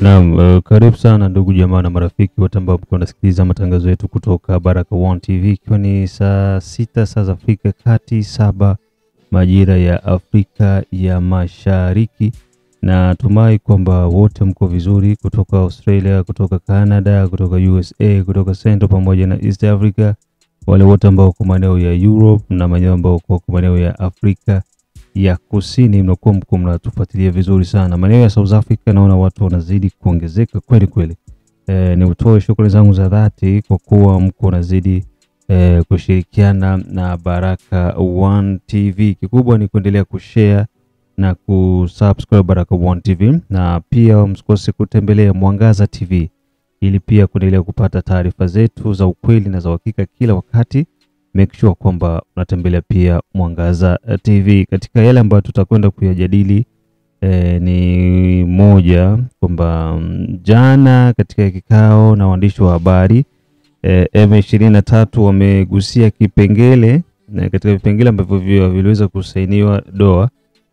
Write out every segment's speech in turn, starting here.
Naam, karibu sana ndugu jamaa na marafiki wote ambao mko nasikiliza matangazo yetu kutoka Baraka1 TV, ikiwa ni saa 6 saa za Afrika Kati, 7 majira ya Afrika ya Mashariki. Na tumai kwamba wote mko vizuri, kutoka Australia, kutoka Canada, kutoka USA, kutoka Central pamoja na East Africa, wale wote ambao kwa maeneo ya Europe na maeneo ambao kwa maeneo ya Afrika ya Kusini, mnakuwa mko mnatufuatilia vizuri sana. Maeneo ya South Africa naona watu wanazidi kuongezeka kweli kweli. Ni utoe shukrani zangu za dhati kwa kuwa mko nazidi kushirikiana na Baraka1 TV. Kikubwa ni kuendelea kushare na kusubscribe Baraka1 TV, na pia msikose kutembelea Mwangaza TV ili pia kuendelea kupata taarifa zetu za ukweli na za uhakika kila wakati. Make sure kwamba unatembelea pia Mwangaza TV. Katika yale ambayo tutakwenda kuyajadili ni moja kwamba jana katika kikao na waandishi wa habari M23 wamegusia kipengele, na katika vipengele ambavyo viliweza kusainiwa Doha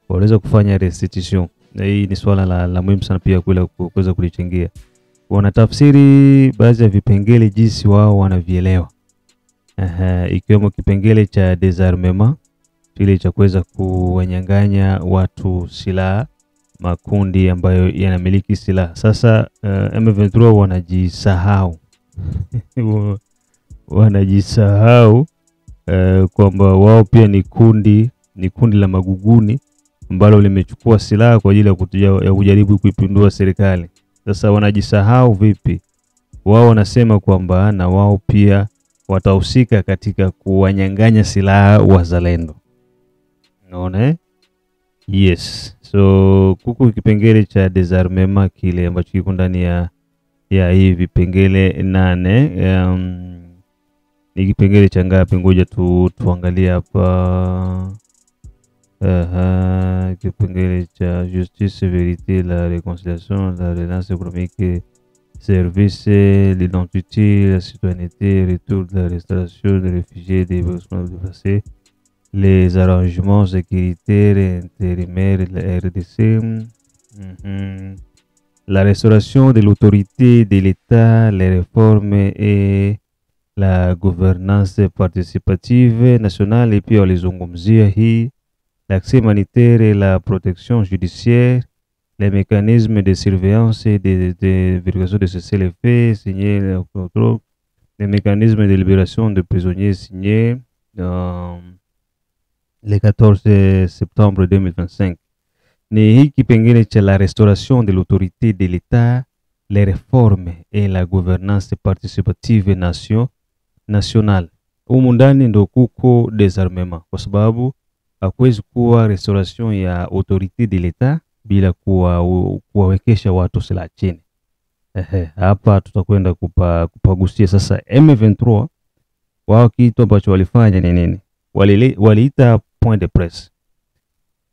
waliweza kufanya restitution. Na hii ni swala la muhimu sana pia kuweza kulichangia. Wanatafsiri baadhi ya vipengele jinsi wao wanavielewa. Ikiwemo kipengele cha désarmement, kile cha kuweza kuwanyang'anya watu silaha, makundi ambayo yanamiliki silaha. Sasa M23 wanajisahau wanajisahau kwamba wao pia ni kundi la maguguni ambalo limechukua silaha kwa ajili ya kujaribu kuipindua serikali. Sasa wanajisahau vipi? Wao wanasema kwamba na wao pia watahusika katika kuwanyang'anya silaha wazalendo. Unaona? Yes. So kuku kipengele cha désarmement kile ambacho kiko ndani ya hii vipengele 8. Ni kipengele cha ngapi? Ngoja tuangalie hapa. Kipengele cha justice, vérité, la réconciliation, la relance économique, service, l'identité, la citoyenneté, retour de la restauration des réfugiés, des personnes déplacées, les arrangements sécuritaires intérimaires de la RDC, la restauration de l'autorité de l'État, les réformes et la gouvernance participative nationale, et puis on les ongomzia hii, l'accès humanitaire et la protection judiciaire, les mécanismes de surveillance et de vérification de cessez-le-feu signés, les mécanismes de libération de prisonniers signés le 14 septembre 2025. Ni hii kipengele cha la restauration de l'autorité de l'État, les réformes et la gouvernance participative nationale. Humu ndani ndo kuko désarmement, kwa sababu hakuwezi kuwa restauration ya autorité de l'État bila kuwawekesha watu silaha chini. Hapa tutakwenda kupagusia sasa. M23 wao kitu ambacho walifanya ni nini? Waliita point de presse.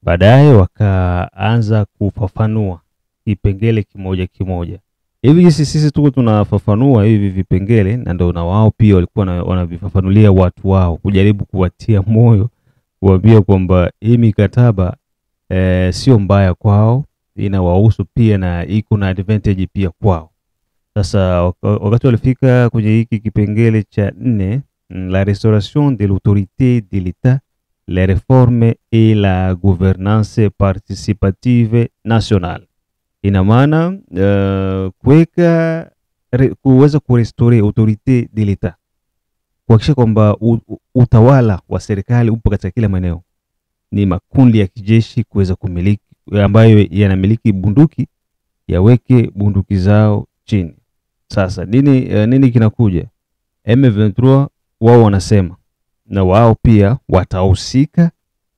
Baadaye wakaanza kufafanua kipengele kimoja kimoja. Hivi sisi tuko tunafafanua hivi vipengele, na ndio na wao pia walikuwa wanavifafanulia watu wao, kujaribu kuwatia moyo, kuambia kwamba hii mikataba sio mbaya kwao, inawahusu pia na iko na advantage pia kwao. Sasa wakati walifika kwenye hiki kipengele cha 4, la restauration de l'autorité de l'État, les réformes et la gouvernance participative nationale. Ina maana kuweza kurestore autorité de l'État, kuhakikisha kwamba utawala wa serikali upo katika kila maeneo. Ni makundi ya kijeshi kuweza kumiliki, ambayo yanamiliki bunduki, yaweke bunduki zao chini. Sasa nini kinakuja? M23 wao wanasema na wao pia watahusika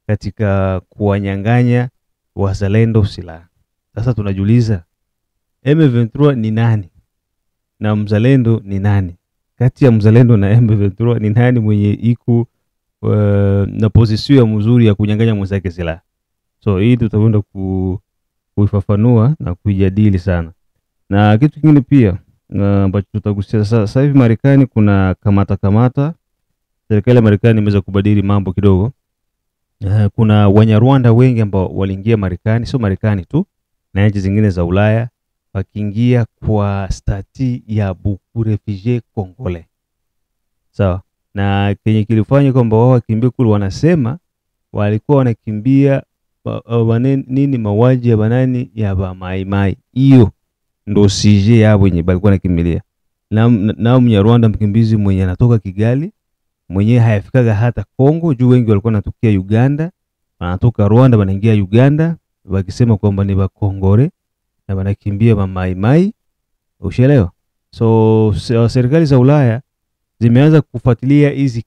katika kuwanyang'anya wazalendo silaha. Sasa tunajiuliza, M23 ni nani na mzalendo ni nani? Kati ya mzalendo na M23 ni nani mwenye iko na position ya mzuri ya kunyang'anya mwenzake silaha? So hii tutakwenda kuifafanua na kujadili sana. Na kitu kingine pia ambacho tutagusia sasa hivi, Marekani kuna kamata serikali ya Marekani imeweza kubadili mambo kidogo. Kuna Wanyarwanda wengi ambao waliingia Marekani, sio Marekani tu, na nchi zingine za Ulaya, wakiingia kwa stati ya beaucoup refugee congolais. Sawa. Na kenye kilifanya kwamba wao wakimbie kule, wanasema walikuwa wanakimbia nini, mauaji ya banani ya ba maimai. Hiyo ndo sije yao wenye balikuwa nakimbilia. Na Mnyarwanda mkimbizi mwenye anatoka Kigali, mwenye hayafikaga hata Kongo, juu wengi walikuwa wanatokea Uganda, wanatoka Rwanda wanaingia Uganda wakisema kwamba ni Bakongore na wanakimbia ba maimai. Ushaelewa? So serikali za Ulaya zimeanza kufuatilia hizi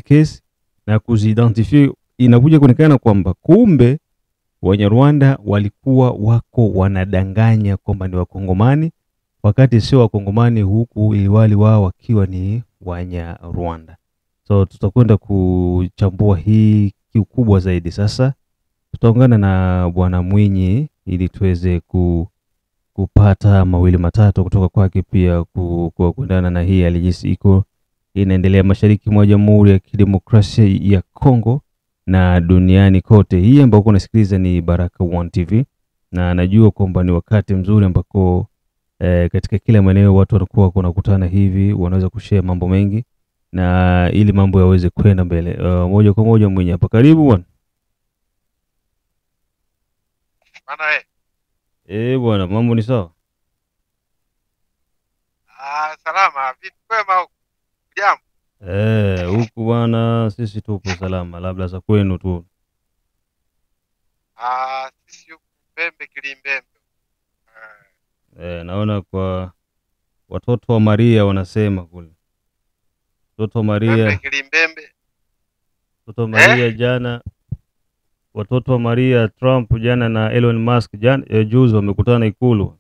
case na kuzidentify. Inakuja kuonekana kwamba kumbe Wanyarwanda walikuwa wako wanadanganya kwamba ni Wakongomani, wakati sio Wakongomani, huku iliwali wao wakiwa ni Wanyarwanda. So tutakwenda kuchambua hii kiukubwa zaidi. Sasa tutaungana na Bwana Mwinyi ili tuweze kupata mawili matatu kutoka kwake, pia kuendana na hii alijisi iko inaendelea mashariki mwa Jamhuri ya Kidemokrasia ya Kongo na duniani kote. Hii ambayo unasikiliza ni Baraka1 TV, na najua kwamba ni wakati mzuri ambako katika kila maeneo watu wanakuwa wanakutana hivi, wanaweza kushare mambo mengi na ili mambo yaweze kwenda mbele. Moja kwa moja Mwinyi hapa, karibu bwana. Bwana, mambo ni sawa? Salama. Vipi kwema huko? Jambo. Huku bwana sisi tupo salama, labda za kwenu tu. Sisi huku Mbembe Kilimbembe. Naona kwa watoto wa Maria wanasema kule. Watoto wa Maria Mbembe Kilimbembe. Watoto wa Maria jana, watoto wa Maria Trump jana na Elon Musk jana juzi wamekutana Ikulu.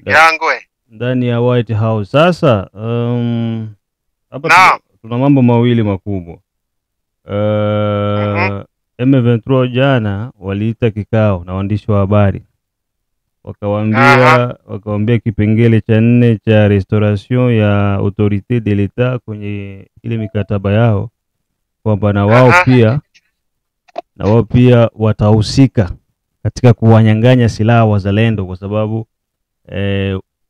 Yangu ndani ya White House. Sasa hapa tuna mambo mawili makubwa. M23 jana waliita kikao na waandishi wa habari, wakawaambia kipengele cha 4 cha restauration ya autorité de l'État kwenye ile mikataba yao kwamba na wao pia watahusika katika kuwanyang'anya silaha wazalendo, kwa sababu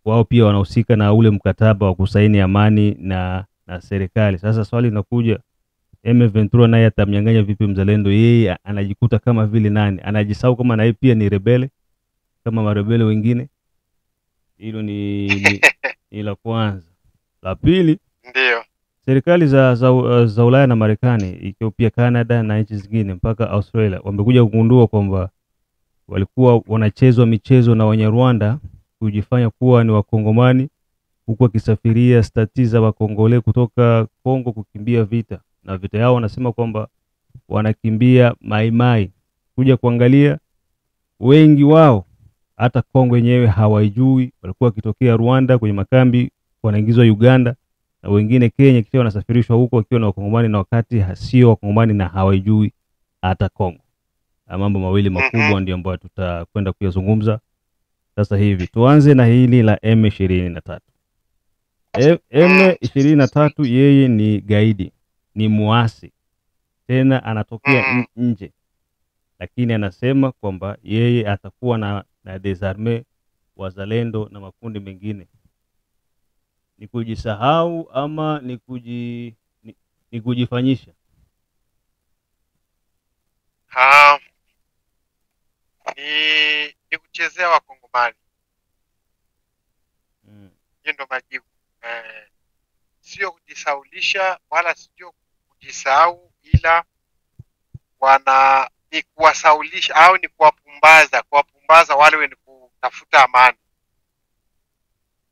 wao pia wanahusika na ule mkataba wa kusaini amani na serikali. Sasa swali linakuja, M23 naye atamnyang'anya vipi mzalendo? Yeye anajikuta kama vile nani? Anajisahau kama na yeye pia ni rebele kama marebele wengine. Hilo ni la kwanza. La pili, ndio serikali za Ulaya na Marekani, Ethiopia, Canada na nchi zingine mpaka Australia wamekuja kugundua kwamba walikuwa wanachezwa michezo na Wanyarwanda kujifanya kuwa ni Wakongomani, huku wakisafiria stati za Wakongole kutoka Kongo kukimbia vita. Na vita yao wanasema kwamba wanakimbia maimai. Kuja kuangalia, wengi wao hata Kongo yenyewe hawaijui, walikuwa wakitokea Rwanda kwenye makambi wanaingizwa Uganda, na wengine Kenya, kisha wanasafirishwa huko wakiwa na Wakongomani na wakati hasio Wakongomani na hawaijui hata Kongo. Mambo mawili makubwa ndio ambayo tutakwenda kuyazungumza sasa hivi. Tuanze na hili la M23. M23 yeye ni gaidi, ni muasi, tena anatokea nje, lakini anasema kwamba yeye atakuwa na desarme wazalendo na makundi mengine. Ni kujisahau ama ni kujifanyisha? Ni kuchezea Wakongomani. Hiyo ndo majibu. Sio kujisaulisha wala sio kujisahau, ila ni kuwasaulisha au ni kuwapumbaza wale wenye kutafuta amani.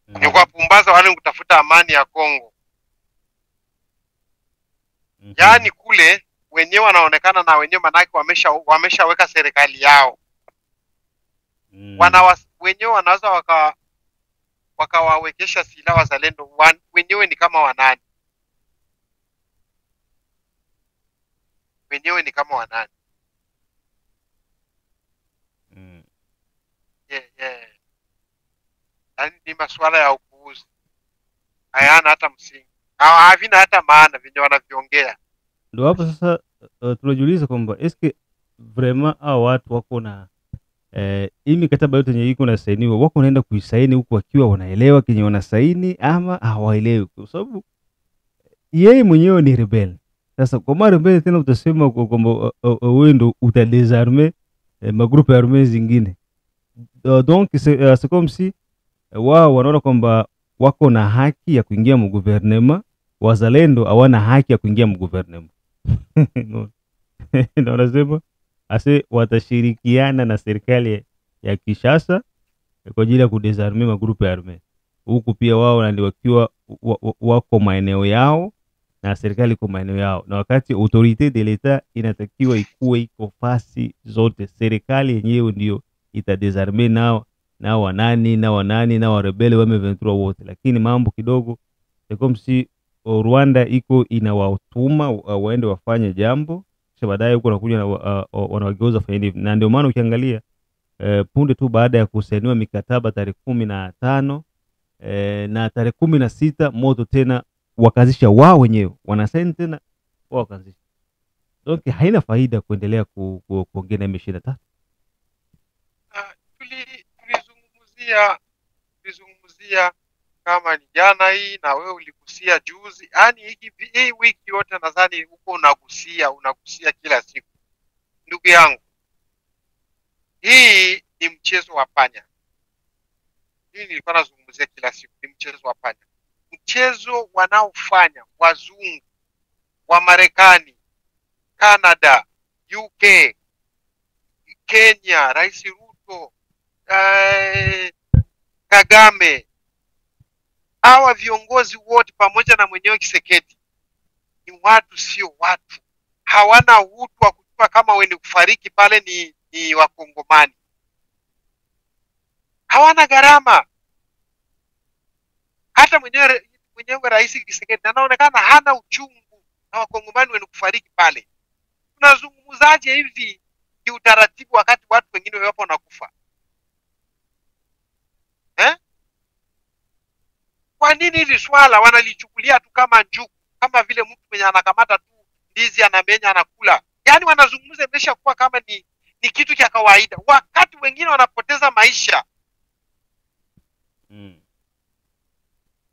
Ni kuwapumbaza wale wenye kutafuta amani ya Kongo. Yaani kule wenyewe wanaonekana na wenyewe manake wameshaweka serikali yao. Wenyewe wanaweza wakawawekesha silaha wazalendo. Wenyewe ni kama wanani? Wenyewe ni kama wanani? ni masuala ya upuuzi, hayana hata msingi, havina hata maana venye wanaviongea. Ndio hapo sasa tunajiuliza kwamba eske vraiment hao watu wako na hii mikataba yote yenye iko nasainiwa, wako naenda kuisaini huku wakiwa wanaelewa kenye wanasaini ama hawaelewi? Kwa sababu yeye mwenyewe ni rebel. Sasa kwa mara rebel tena utasema kwamba wewe ndo utadesarme magrupu ya arme zingine. Donc c'est comme si wao wanaona kwamba wako na haki ya kuingia mu gouvernement, wazalendo hawana haki ya kuingia mu gouvernement. Ndio wanasema ase watashirikiana na serikali ya Kinshasa kwa ajili ya kudesarme magrupu ya arme. Huku pia wao ndio wakiwa wako maeneo yao na serikali kwa maeneo yao, na wakati autorite de l'etat inatakiwa ikuwe iko fasi zote, serikali yenyewe ndio itadesarme na wanani na warebele wa M23 wote. Lakini mambo kidogo c'est comme si Rwanda iko inawatuma waende wafanye jambo, kisha baadaye huko nakuja na wanawageuza fanya hivi. Na ndio maana ukiangalia punde tu baada ya kusainiwa mikataba tarehe 15 na tarehe 16 moto tena wakazisha wao wenyewe, wanasaini tena wao wakazisha. Donc haina faida kuendelea kuongea na M23. Tulizungumzia kama ni jana hii na wewe uligusia juzi, yani hii wiki yote nadhani huko unagusia kila siku. Ndugu yangu, hii ni mchezo wa panya. Hii nilikuwa nazungumzia kila siku, ni mchezo wa panya. Mchezo wanaofanya wazungu wa Marekani, Canada, UK, Kenya, Rais Ruto, Kagame, hawa viongozi wote pamoja na mwenyewe Kisekedi ni watu sio watu, hawana utu wa kujua kama wenye kufariki pale ni Wakongomani, hawana gharama. Hata mwenyewe Rais Kisekedi anaonekana hana uchungu na Wakongomani wenye kufariki pale. Tunazungumzaje hivi kiutaratibu wakati watu wengine wapo wanakufa? Kwa nini hili swala wanalichukulia tu kama njuku, kama vile mtu mwenye anakamata tu ndizi anamenya anakula? Yaani wanazungumza imesha kuwa kama ni kitu cha kawaida, wakati wengine wanapoteza maisha.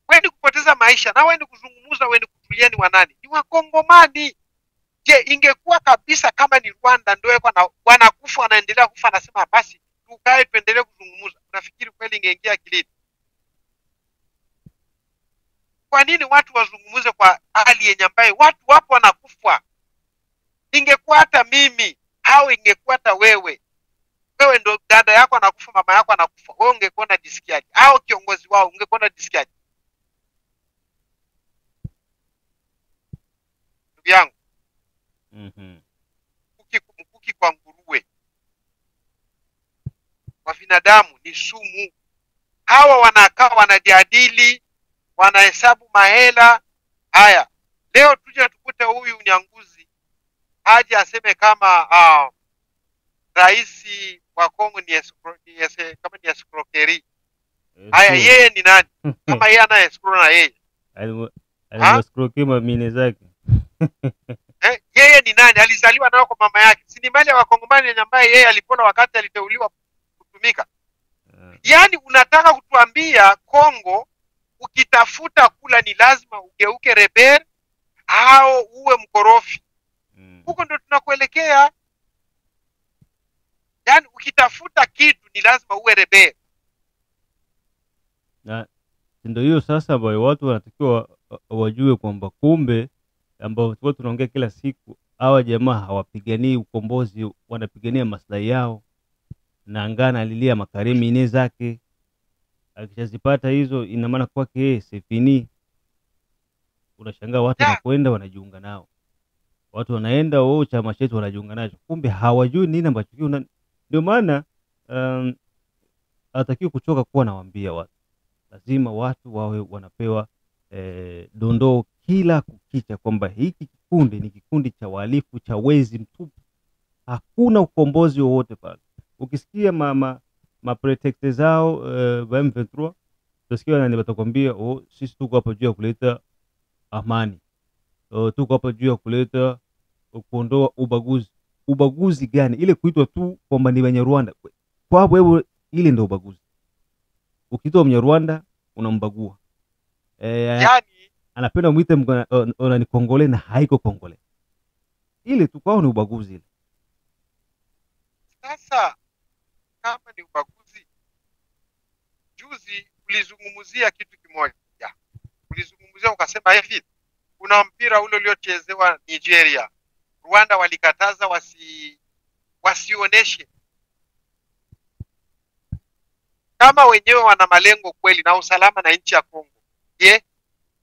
Wewe kupoteza maisha na wewe kuzungumza, wewe kutulia, ni wanani? Ni Wakongomani. Je, ingekuwa kabisa kama ni Rwanda ndio wanakufa wanaendelea kufa, anasema basi tukae tuendelee kuzungumza, unafikiri kweli ingeingia akilini? Kwa nini watu wazungumuze kwa hali yenye ambaye watu wapo wanakufa? Ingekuwa hata mimi au ingekuwa hata wewe ndo dada yako anakufa, mama yako anakufa, wewe ungekuwa unajisikiaje? Au kiongozi wao ungekuwa unajisikiaje? Ndugu yangu, mkuki kwa nguruwe, kwa binadamu ni sumu. Hawa wanakaa wanajadili, wanahesabu mahela. Haya, leo tuje tukute huyu Nyanguzi aje aseme kama rais wa Kongo kama ni escroquerie. Haya, yeye ni nani? Kama yeye ana escrow na yeye alimescroquer mamine zake. Yeye ni nani? Alizaliwa nao kwa mama yake, si ni mali ya Wakongomani ambaye yeye alipona wakati aliteuliwa kutumika. Yaani unataka kutuambia Kongo ukitafuta kula ni lazima ugeuke rebel au uwe mkorofi? Huko ndo tunakuelekea. Yaani ukitafuta kitu ni lazima uwe rebel. Na ndio hiyo sasa ambayo watu wanatakiwa wajue kwamba kumbe ambao tunaongea kila siku, hawa jamaa hawapiganii ukombozi, wanapigania maslahi yao. Na Angana alilia makarimi ine zake, akishazipata hizo ina maana kwake yeye sefini. Unashangaa watu wanakwenda wanajiunga nao, watu wanaenda chama chetu wanajiunga nacho, kumbe hawajui nini ambacho kio. Ndio maana hatakiwi kuchoka kuwa nawaambia watu, lazima watu wawe wanapewa dondoo kila kukicha kwamba hiki kikundi ni kikundi cha wahalifu, cha wezi mtupu. Hakuna ukombozi wowote pale. Ukisikia ma pretext zao M23 utasikia nani watakwambia, oh, sisi tuko hapa juu ya kuleta amani, tuko hapa juu ya kuleta kuondoa ubaguzi. Ubaguzi gani? Ile kuitwa tu kwamba ni Banyarwanda, kwa hapo hebu ile ndio ubaguzi. Ukiitwa Mnyarwanda unambagua, Yani anapenda mwite ni Kongole na haiko Kongole, ile tu kwao ni ubaguzi ile. sasa kama ni ubaguzi, juzi ulizungumzia kitu kimoja, ulizungumzia ukasema hivi, kuna mpira ule uliochezewa Nigeria, Rwanda walikataza wasioneshe. Kama wenyewe wana malengo kweli na usalama na nchi ya Kongo,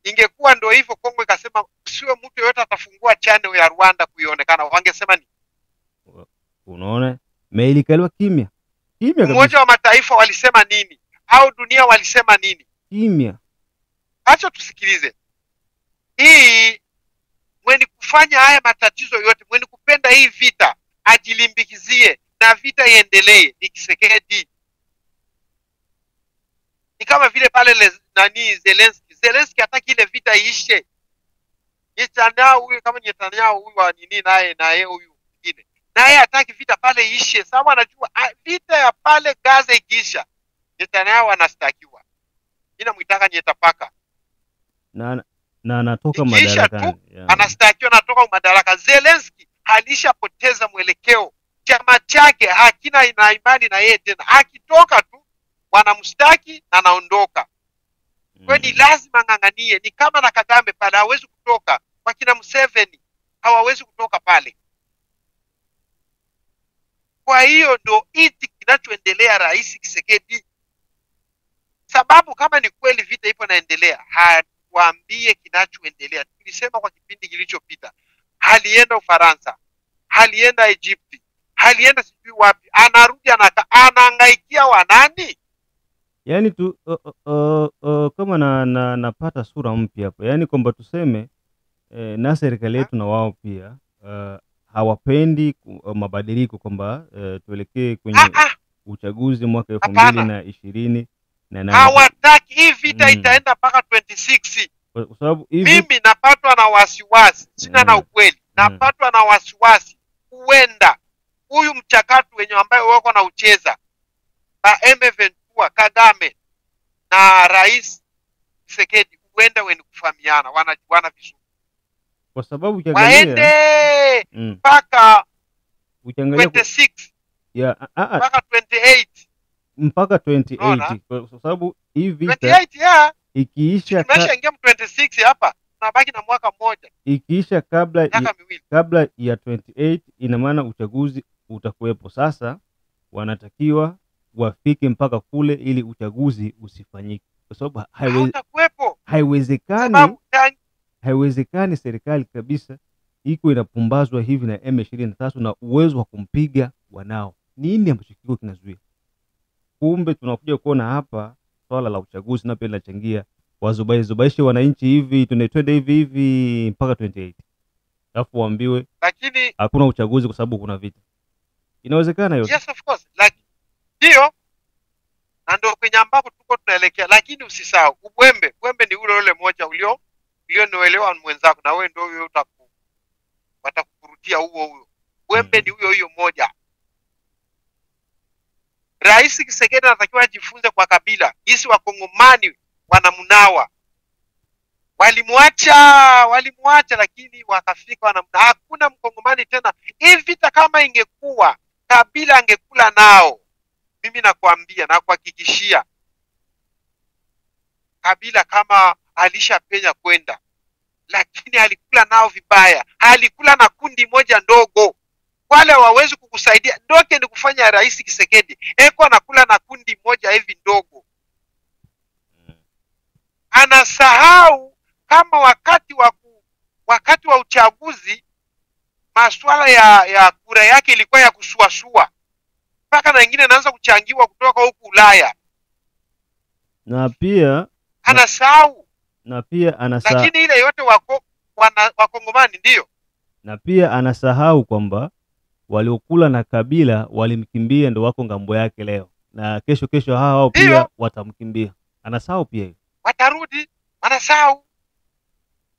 ingekuwa ndio hivyo, Kongo ikasema usiwe mtu yoyote atafungua channel ya Rwanda kuionekana, wangesema ni unaona, meilikaliwa kimya kabisa. Umoja wa Mataifa walisema nini? Au dunia walisema nini? Kimya. Acha tusikilize. Hii mweni kufanya haya matatizo yote, mweni kupenda hii vita ajilimbikizie na vita iendelee, ni Tshisekedi. Ni kama vile pale Zelensky hataki ile vita iishe. Netanyahu huyu, kama Netanyahu huyu wa nini, naye huyu mwingine naye hataki vita pale iishe. Sababu anajua vita ya pale Gaza ikiisha, Netanyahu anastakiwa. Inamuitaka Nyetapaka na anatoka madarakani, anastakiwa, anatoka madaraka. Zelensky alishapoteza mwelekeo, chama chake hakina ina imani na yeye tena. Akitoka tu wanamstaki na anaondoka. Kwa ni lazima nganganie, ni kama na Kagame pale, hawezi kutoka. Kwa kina Museveni hawawezi kutoka pale. Kwa hiyo ndo hiki kinachoendelea Rais Tshisekedi. Sababu kama ni kweli vita ipo naendelea, waambie kinachoendelea. Tulisema kwa kipindi kilichopita, alienda Ufaransa, alienda Egypt, alienda sijui wapi, anarudi anahangaikia wanani? Yani tu kama napata sura mpya hapo, yani kwamba tuseme na serikali yetu na wao pia hawapendi mabadiliko, kwamba tuelekee kwenye uchaguzi mwaka 2020 na hawataki. Hii vita itaenda mpaka 26. Kwa sababu mimi napatwa na wasiwasi, sina na ukweli, napatwa na wasiwasi huenda huyu mchakato wenye ambaye wako na ucheza na M23, Kagame na Rais Tshisekedi, huenda wenye kufahamiana, wanajuana vizuri, kwa sababu waende mpaka 26 mpaka 28 mpaka 28, kwa sababu hii vita 28 ikiisha tumeshaingia 26 hapa, tunabaki na mwaka mmoja. Ikiisha kabla ya 28, ina maana uchaguzi utakuwepo. Sasa wanatakiwa wafike mpaka kule ili uchaguzi usifanyike, kwa sababu haiwezekani serikali kabisa iko inapumbazwa hivi na M23 na uwezo wa kumpiga wanao. Nini ambacho kiko kinazuia? Kumbe tunakuja kuona hapa swala la uchaguzi na pia linachangia wazubaishe wananchi hivi, tunatwenda hivi mpaka 28, alafu waambiwe lakini hakuna uchaguzi kwa sababu kuna vita. Inawezekana yote? Yes, of course. Ndio, na ndio kwenye ambapo tuko tunaelekea. Lakini usisahau ubwembe ni ule moja ulionoelewa mwenzako, na wewe ndio huyo watakurudia huo. Ubwembe ni huyo moja. Rais Tshisekedi anatakiwa ajifunze kwa Kabila. Hisi Wakongomani wanamnawa. Walimwacha lakini wakafika wanamna. Hakuna Mkongomani tena. Hii vita kama ingekuwa Kabila angekula nao, mimi nakwambia na kuhakikishia, Kabila kama alishapenya kwenda, lakini alikula nao vibaya. Alikula na kundi moja ndogo, wale hawawezi kukusaidia. Ndoke ni kufanya Rais Tshisekedi eko anakula na kundi moja hivi ndogo. Anasahau kama wakati wa uchaguzi masuala ya kura yake ilikuwa ya kusuasua, mpaka na wengine anaanza kuchangiwa kutoka huku Ulaya. Na pia anasahau, lakini ile yote Wakongomani ndio. Na pia anasahau kwamba waliokula na Kabila walimkimbia, ndio wako ngambo yake leo, na kesho hao pia watamkimbia. Anasahau pia. Watarudi, wanasahau.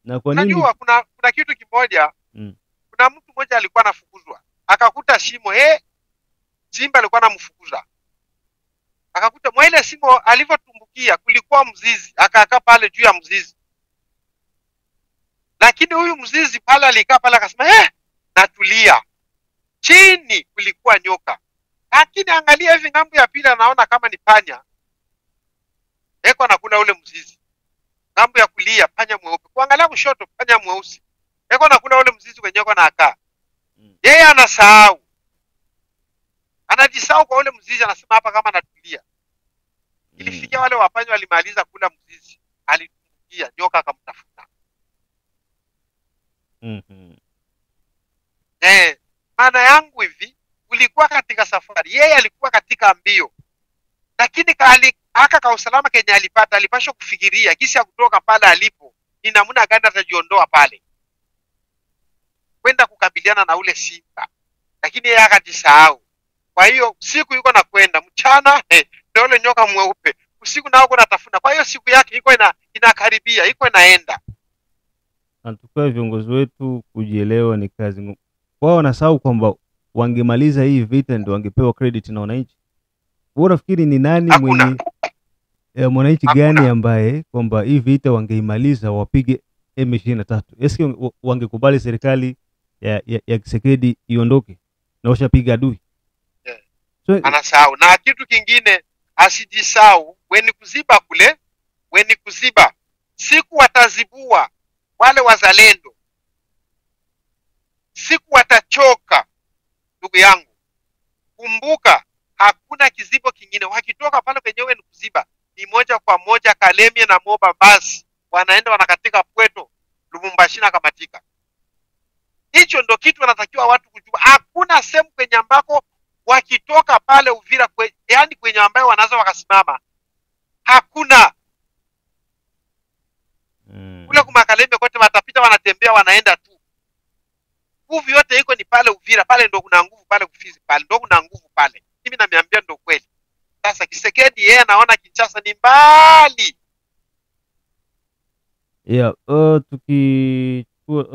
Na kwa nini? Unajua kuna kitu kimoja. Kuna mtu mmoja alikuwa anafukuzwa. Akakuta shimo, simba alikuwa anamfukuza. Akakuta mwa ile shimo alivyotumbukia kulikuwa mzizi, akakaa pale juu ya mzizi. Lakini huyu mzizi pale alikaa pale akasema, natulia. Chini kulikuwa nyoka. Lakini angalia hivi ngambo ya pili anaona kama ni panya. Eko anakula ule mzizi. Ngambo ya kulia panya mweupe. Kuangalia kushoto panya mweusi. Eko anakula ule mzizi kwenye eko anakaa. Yeye anasahau. Anajisahau kwa ule mzizi, anasema hapa kama natulia. Ilifikia wale wapanya walimaliza kula mzizi. Alitumbukia nyoka akamtafuta. Maana yangu hivi, ulikuwa katika safari, yeye alikuwa katika mbio. Lakini aka usalama kenye alipata, alipaswa kufikiria kisha kutoka pale alipo ni namna gani atajiondoa pale kwenda kukabiliana na ule simba. Lakini yeye akajisahau. Kwa hiyo siku yuko na kwenda, mchana ndio ule nyoka mweupe, usiku nao kuna tafuna. Kwa hiyo siku yake iko inakaribia, iko inaenda. Anatukaa viongozi wetu kujielewa ni kazi ngumu. Wao wanasahau kwamba wangemaliza hii vita ndio wangepewa credit na wananchi. Wewe unafikiri ni nani mwananchi gani ambaye kwamba hii vita wangeimaliza wapige M23? Eski wangekubali serikali ya Tshisekedi iondoke na washapiga adui? So, anasahau. Na kitu kingine asijisahau, weni kuziba siku watazibua wale wazalendo, siku watachoka. Ndugu yangu, kumbuka hakuna kizibo kingine. Wakitoka pale kwenyewe ni kuziba, ni moja kwa moja Kalemie na Moba, basi wanaenda wanakatika Pweto, Lubumbashi na Kamatika. Hicho ndo kitu wanatakiwa watu kujua. Hakuna sehemu kwenye ambako wakitoka pale Uvira yani kwenye ambayo wanaanza wakasimama, hakuna. Kule kumakalembe kote watapita, wanatembea, wanaenda tu. Nguvu yote iko ni pale Uvira, pale ndo kuna nguvu, pale Kufizi pale ndo kuna nguvu pale. Mimi namiambia ndo kweli. Sasa Tshisekedi yeye anaona Kinshasa ni mbali.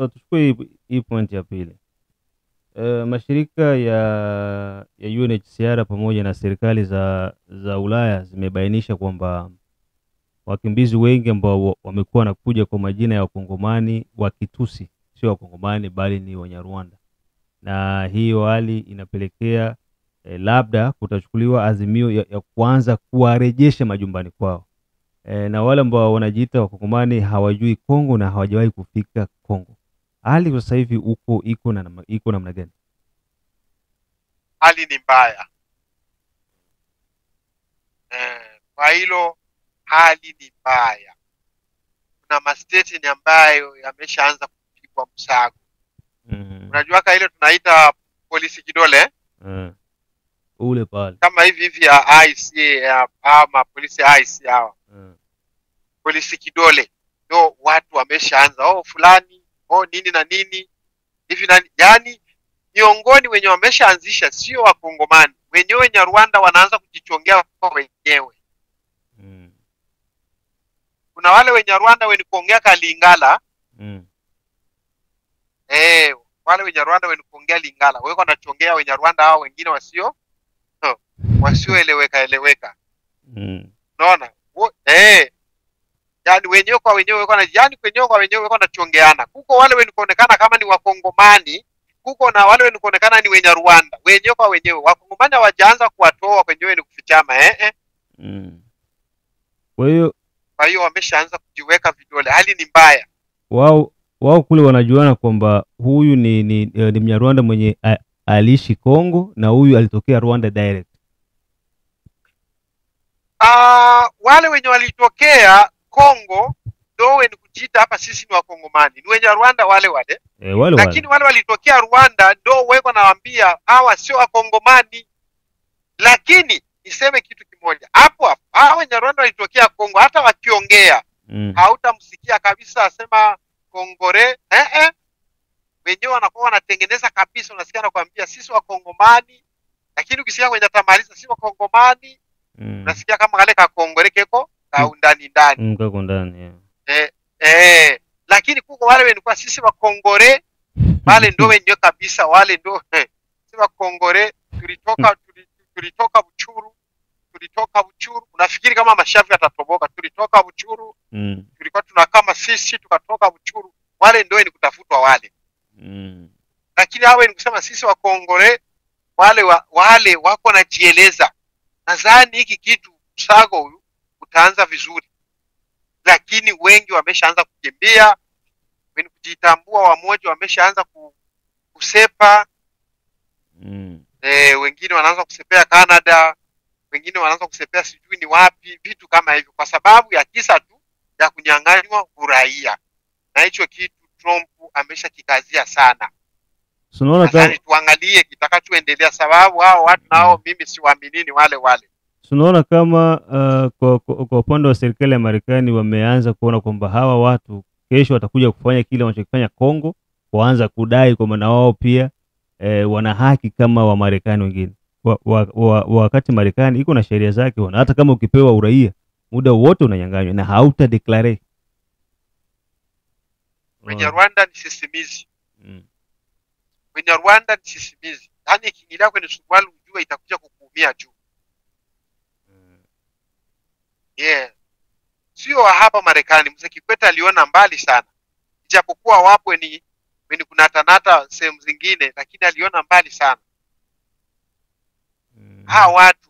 Tuchukue hii point ya pili. Mashirika ya UNHCR pamoja na serikali za Ulaya zimebainisha kwamba wakimbizi wengi ambao wamekuwa wanakuja kwa majina ya Wakongomani wa Kitusi, sio Wakongomani bali ni Wanyarwanda, na hiyo hali inapelekea labda kutachukuliwa azimio ya kuanza kuwarejesha majumbani kwao. Na wale ambao wanajiita Wakongomani hawajui Kongo na hawajawahi kufika Kongo. Hali sasa hivi iko namna gani? Hali ni mbaya. Kwa hilo hali ni mbaya. Kuna masteti ni ambayo yameshaanza kupigwa msago. Unajua ile tunaita polisi kidole? Ule pale. Kama hivi ya IC ama polisi IC hawa. Polisi kidole. Ndio watu wameshaanza fulani, nini na nini. Hivi yani miongoni wenye wameshaanzisha sio Wakongomani. Wenyewe Nyarwanda wanaanza kujichongea kwa wenyewe. Kuna wale wenye Rwanda wenye kuongea Kalingala. Wale wenye Rwanda wenye kuongea Lingala. Wao wanachongea wenye Rwanda hao wengine wasioeleweka. Unaona? Yani wenyewe kwa wenyewe wanachongeana. Kuko wale wenye kuonekana kama ni Wakongomani, kuko na wale wenye kuonekana ni wenye Rwanda. Wenyewe kwa wenyewe. Wakongomani hawajaanza kuwatoa wenyewe ni kufichama. Kwa hiyo wameshaanza kujiweka vidole. Hali ni mbaya. Wao kule wanajuana kwamba huyu ni Mnyarwanda mwenye aliishi Kongo na huyu alitokea Rwanda direct. Wale wenye walitokea Kongo ndio wenye kujiita hapa sisi ni Wakongomani. Ni wenye Rwanda wale. Lakini wale walitokea Rwanda ndio weko nawaambia hawa sio Wakongomani. Lakini niseme kitu kimoja. Hapo hao wenye Rwanda walitokea Kongo hata wakiongea hautamsikia kabisa asema Kongore. Wenyewe wanakuwa wanatengeneza kabisa, unasikia anakuambia sisi Wakongomani. Lakini ukisikia kwenye tamaliza sisi Wakongomani, unasikia kama kale ka Kongore keko kaunda ndani ndani. Kako ndani, yeah. Lakini kuko wale wenye kwa sisi wa Kongore wale ndo wenyewe kabisa, wale ndo sisi wa Kongore tulitoka Buchuru. Unafikiri kama mashavu yatatoboka? Tulitoka Buchuru. Tulikuwa tunakama sisi tukatoka Buchuru. Wale ndio ni kutafutwa wale. Lakini hawa ni kusema sisi wa Kongore wale wako najieleza. Nadhani hiki kitu msago huyu utaanza vizuri. Lakini wengi wameshaanza kukimbia, wenye kujitambua wamoja wameshaanza kusepa. Wengine wanaanza kusepea Canada, wengine wanaanza kusepea sijui ni wapi, vitu kama hivyo, kwa sababu ya kisa tu ya kunyang'anywa uraia. Na hicho kitu Trump ameshakikazia sana. Sasa tuangalie kitakachoendelea, sababu hao watu nao mimi siwaaminini wale. Tunaona kama kwa upande wa serikali ya Marekani wameanza kuona kwamba hawa watu kesho watakuja kufanya kile wanachokifanya Kongo, kuanza kudai kwamba na wao pia wana haki kama wa Marekani wengine. Wakati Marekani iko na sheria zake, hata kama ukipewa uraia muda wote unanyang'anywa na hauta declare. Kwenye Rwanda ni sisimizi. Kwenye Rwanda ni sisimizi. Yaani ikiingilia kwenye suruali ujue itakuja kukuumia juu. Sio hapa Marekani. Mzee Kikwete aliona mbali sana. Ijapokuwa wapo ni kunatanata sehemu zingine, lakini aliona mbali sana. Hawa watu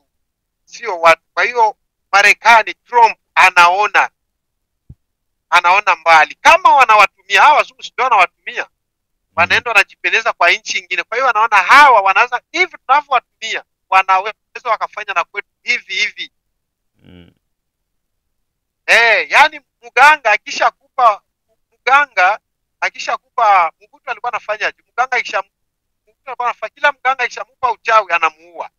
sio watu. Kwa hiyo Marekani, Trump anaona mbali. Kama wanawatumia hawa wazungu, sio wanawatumia, wanaenda wanajipeleza kwa nchi nyingine. Kwa hiyo wanaona hawa wanaweza hivi tunavyowatumia, wanaweza wakafanya na kwetu hivi. Yani mganga akishakupa Mobutu alikuwa anafanyaje? Kila mganga akishamupa uchawi anamuua.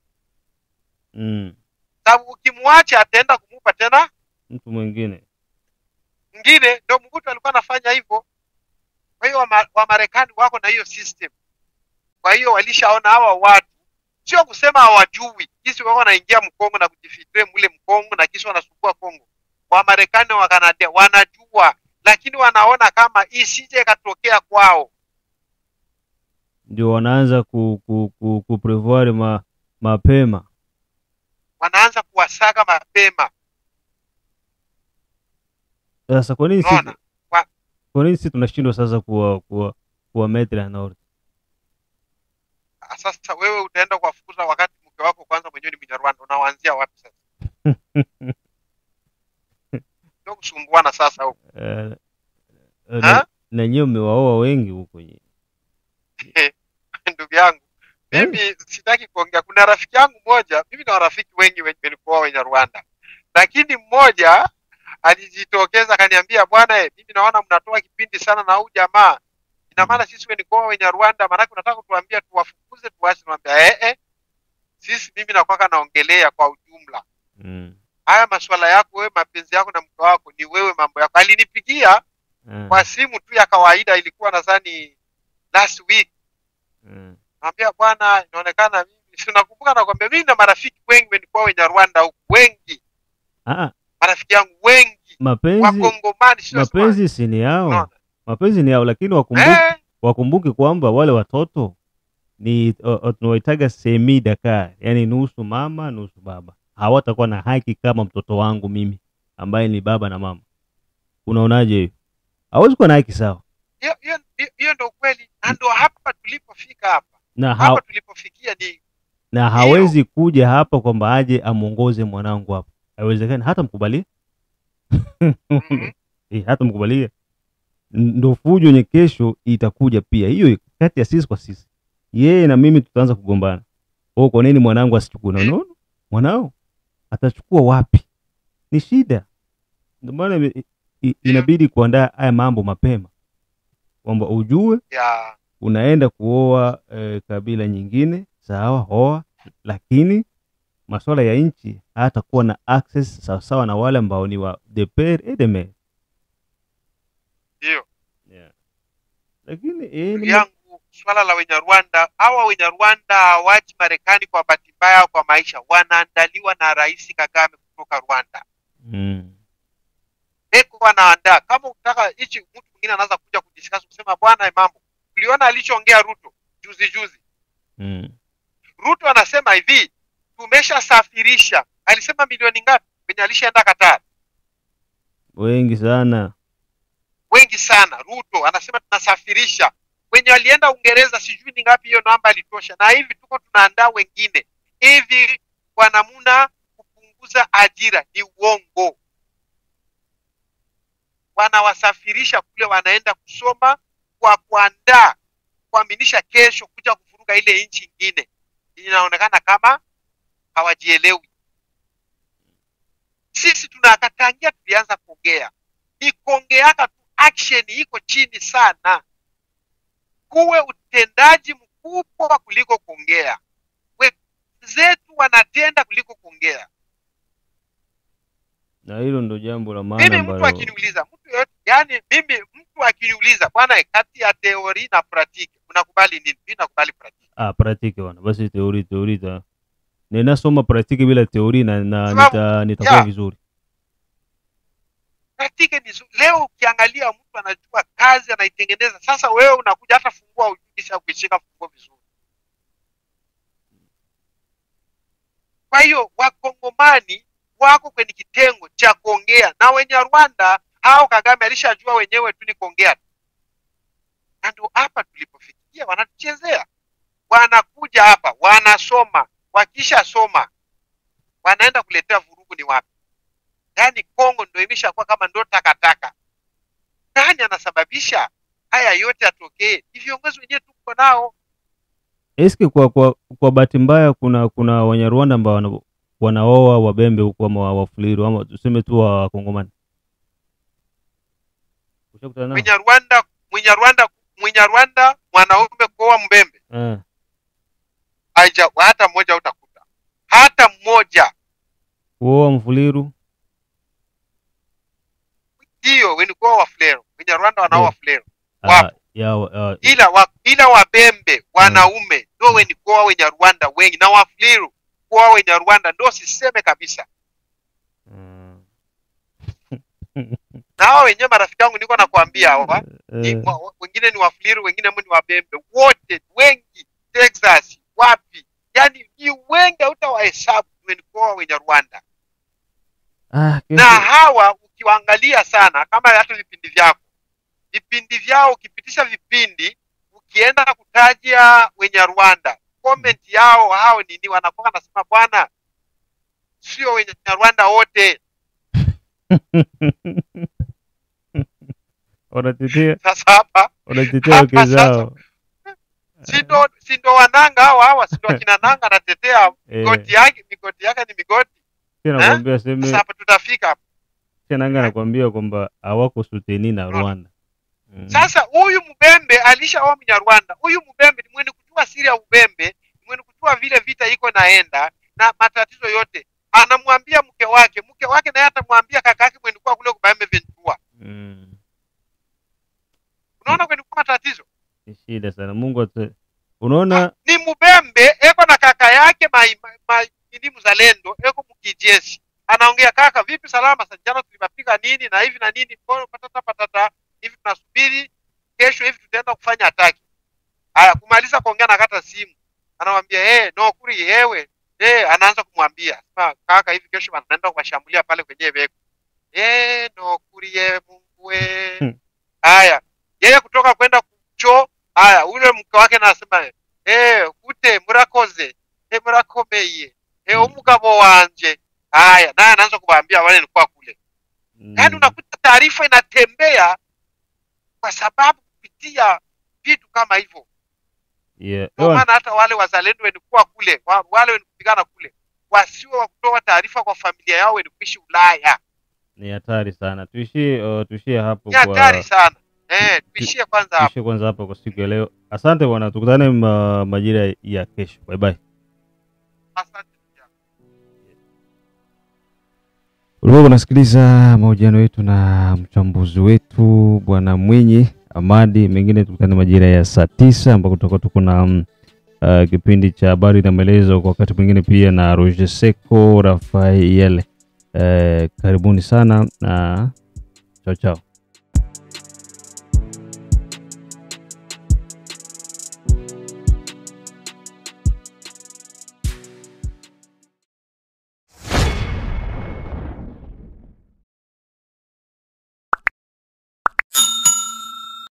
Sababu ukimwacha ataenda kumupa tena mtu mwingine. Ndio Mobutu alikuwa anafanya hivyo. Kwa hiyo wa Marekani wako na hiyo system. Kwa hiyo walishaona hawa watu, sio kusema hawajui. Kisi wako wanaingia Mkongo na kujifitre mule Mkongo na kisi wanasukua Kongo. Wa Marekani wa Canada wanajua, lakini wanaona kama isije katokea kwao. Ndio wanaanza kuprevoir mapema. Wanaanza kuwasaka mapema. Sasa kwa nini sisi tunashindwa sasa kuwa metre nord? Sasa wewe utaenda kuwafukuza wakati mke wako kwanza mwenyewe ni Mnyarwanda, unaanzia wapi sasa? Ndio kusumbuana sasa huko. Na nyinyi mmewaoa wengi huko nyinyi. Ndugu yangu, mimi sitaki kuongea. Kuna rafiki yangu mmoja, mimi na rafiki wengi walikuwa wenye Rwanda. Lakini mmoja alijitokeza akaniambia, bwana mimi naona mnatoa kipindi sana na huyu jamaa. Ina maana sisi wenye Rwanda, maana unataka kutuambia tuwafukuze tuache? Niambia sisi mimi nakwaka naongelea kwa ujumla. Haya masuala yako wewe, mapenzi yako na mke wako ni wewe, mambo yako. Alinipigia kwa simu tu ya kawaida, ilikuwa nadhani last week. Naambia bwana, inaonekana mimi tunakumbuka, nakwambia mimi na marafiki wengi walikuwa wenye Rwanda huko, wengi. Marafiki yangu wengi Wakongomani, sio mapenzi si ni yao. Mapenzi ni yao, lakini wakumbuke kwamba wale watoto ni tunawaitaga semi Dakar, yani nusu mama nusu baba. Hawatakuwa na haki kama mtoto wangu mimi ambaye ni baba na mama. Unaonaje hiyo? Hawezi kuwa na haki sawa. Hiyo ndio kweli, na ndio hapa tulipofika hapa. Hapa tulipofikia ni na hawezi kuja hapa kwamba aje amuongoze mwanangu hapa. Haiwezekani, hata mkubalie. Hata mkubalie. Ndio fujo nye kesho itakuja pia. Hiyo kati ya sisi kwa sisi. Yeye na mimi tutaanza kugombana. Kwa nini mwanangu asichukue? Unaona? Mwanao atachukua wapi? Ni shida. Ndio maana inabidi kuandaa haya mambo mapema. Kwamba ujue unaenda kuoa kabila nyingine, sawa, hoa, lakini masuala ya nchi hatakuwa na access sawa na wale ambao ni wa de père et de mère. Ndio. Lakini yangu swala la wenye Rwanda, hawa wenye Rwanda hawaji Marekani kwa bahati mbaya kwa maisha, wanaandaliwa na Rais Kagame kutoka Rwanda. eko wanaandaa. Kama ukitaka hichi, mtu mwingine anaanza kuja kudiscuss kusema bwana mambo. Uliona alichoongea Ruto juzi. Ruto anasema hivi, tumeshasafirisha. Alisema milioni ngapi kwenye alishaenda Qatar? Wengi sana. Ruto anasema tunasafirisha. Wenye walienda Uingereza sijui ni ngapi, hiyo namba alitosha. Na hivi tuko tunaandaa wengine. Hivi kwa namna kupunguza ajira ni uongo. Wanawasafirisha kule, wanaenda kusoma kwa kuandaa, kuaminisha kesho kuja kufuruga ile nchi nyingine. Inaonekana kama hawajielewi. Sisi tunakatangia, tulianza kuongea. Ni kuongeaka tu, action iko chini sana. Kuwe utendaji mkubwa kuliko kuongea. Wenzetu wanatenda kuliko kuongea. Na hilo ndo jambo la maana ambalo mtu akiniuliza, mtu akiniuliza bwana, kati ya teori na praktiki unakubali nini? Mimi nakubali praktiki. Praktiki bwana. Basi teori ta. Ninasoma praktiki bila teori na nitakuwa vizuri. Praktiki ni leo ukiangalia mtu anajua kazi anaitengeneza. Sasa wewe unakuja hata fungua ujisha kuishika funguo vizuri. Kwa hiyo Wakongomani wako kwenye kitengo cha kuongea, na wenye Rwanda hao Kagame alishajua wenyewe tu ni kuongea. Na ndio hapa tulipofikia, wanatuchezea. Wanakuja hapa, wanasoma, wakisha soma wanaenda kuletea vurugu. Ni wapi? Yaani Kongo ndio imeshakuwa kama ndo takataka. Nani anasababisha haya yote atokee? Ni viongozi wenyewe tuko nao. Eske kwa bahati mbaya kuna Wanyarwanda ambao wanaoa Wabembe huko ama Wafuliru ama tuseme tu Wakongomani? Ushakutana nao? Mwenyarwanda mwanaume kuoa Mbembe. Hata mmoja utakuta. Hata mmoja. Kuoa Mfuliru? Ndio, wenye kuoa Wafuliru. Mwenyarwanda wanaoa Wafuliru. Wapo. Ila Wabembe wanaume ndio wenye kuoa Wenyarwanda wengi, na Wafuliru kuoa Wenyarwanda ndio siseme kabisa. Na hao wenyewe marafiki wangu niko nakwambia hawa, wengine ni Wafuliru, wengine ni Wabembe, wote wengi Texas, wapi? Yaani ni wengi hutawahesabu wenye kuoa Wenyarwanda. Na hawa ukiwaangalia sana, kama hata vipindi vyao ukipitisha vipindi, ukienda kutaja Wenyarwanda, comment yao hao nini wanakuwa nasema bwana, sio Wenyarwanda wote. Wanatetea. Sasa hapa wanatetea kezao. Sindo wananga hawa, sindo akina nanga anatetea migoti yake ni migoti. Nakwambia sema sasa hapa tutafika hapa. Nanga anakuambia kwamba hawako suteni na Rwanda. Sasa huyu Mbembe alishaoa Mnyarwanda. Huyu Mbembe ni mwenye kujua siri ya Ubembe, ni mwenye kujua vile vita iko naenda na matatizo yote. Anamwambia mke wake naye atamwambia kaka yake mwenye kwa kule kubambe Ventura. Unaona kwenye kwa matatizo? Ni shida sana. Mungu unaona ni Mbembe eko na kaka yake ni mzalendo, eko mkijeshi. Anaongea kaka, vipi salama, jana tulipapiga nini na hivi na nini, patata hivi tunasubiri kesho hivi tutaenda kufanya ataki. Haya, kumaliza kuongea na kata simu. Anamwambia no kuri hewe. Anaanza kumwambia, kaka hivi kesho wanaenda kuwashambulia pale kwenye beko. No kuri Mungu we. Haya, yeye kutoka kwenda kucho, haya ule mke wake anasema kute murakoze, murakomeye. Umugabo wanje. Haya, naye anaanza kumwambia wale nilikuwa kule. Yaani unakuta taarifa inatembea kwa sababu kupitia vitu kama hivyo. Kwa maana hata wale wazalendo wenikuwa kule, wale wenikupigana kule, wasiwe wa kutoa taarifa kwa familia yao wenikuishi Ulaya. Ni hatari sana. Tuishie hapo kwa. Ni hatari sana. Tuishie kwanza hapo. Tuishie kwanza hapo kwa siku ya leo. Asante bwana, tukutane majira ya kesho. Bye bye. Asante. Ulikuwa unasikiliza mahojiano yetu na mchambuzi wetu Bwana Mwinyi Amadi. Mengine tukutane majira ya saa 9 ambako tutakuwa tuko na kipindi cha habari na maelezo, kwa wakati mwingine pia na Roger Seko Rafael. Karibuni sana na Chao chao.